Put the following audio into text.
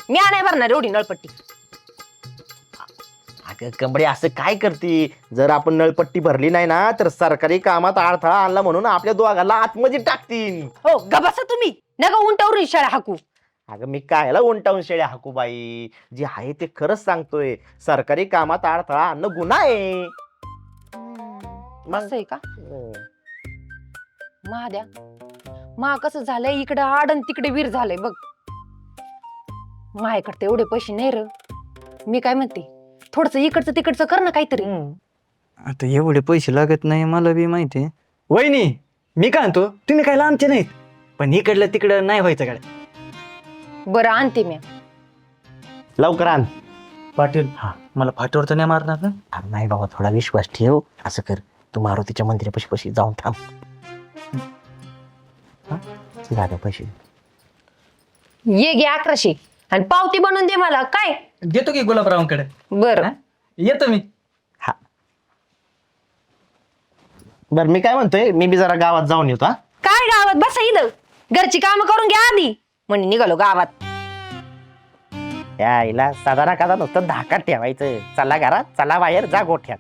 मी नाही भरणार एवढी नळपट्टी. अगं कमळे असं काय करते? जर आपण नळपट्टी भरली नाही ना तर सरकारी कामात अडथळा आणला म्हणून आपल्या दोघाला आतमध्ये टाकतील. हो गबसा तुम्ही नका उंटावरून शाळा हाकू. अगं मी कायला उंटावून शेळ्या हाकूबाई, जे आहे ते खरंच सांगतोय. सरकारी कामात अडथळा आणणं गुन्हा आहे. मग असं आहे का? महाद्या मा कसं झालंय, इकडं आड आणि तिकडे वीर झालंय बघ. माझ्याकडे एवढे पैसे नाही र. मी काय म्हणते, थोडस इकडचं तिकडचं कर ना काहीतरी. आता एवढे पैसे लागत नाही मला बी माहिती आहे. वहिनी मी काय म्हणतो, तुम्ही काय लांबचे नाहीत, पण इकडलं तिकडं नाही व्हायचं काय. बरं आणते मी. लवकर आण. पाटील हा मला फाटीवर तर नाही मारणार ना. अरे नाही बाबा, थोडा विश्वास ठेव. असं कर, तू मारुतीच्या मंदिरापाशी पशी जाऊन थांब. झालं पैसे. ये घे 1100 आणि पावती बनवून दे मला काय. देतो की गुलाबरावांकडे. बरं येतो मी. हा बर, मी काय म्हणतोय, मी बी जरा गावात जाऊन येतो. हा काय गावात बसा इथं, घरची कामं करून घ्या आधी म्हणे निघालो गावात. यायला साधा ना कादा नुसतं धाकात ठेवायचं. चला घरात, चला बाहेर, जा गोठ्यात.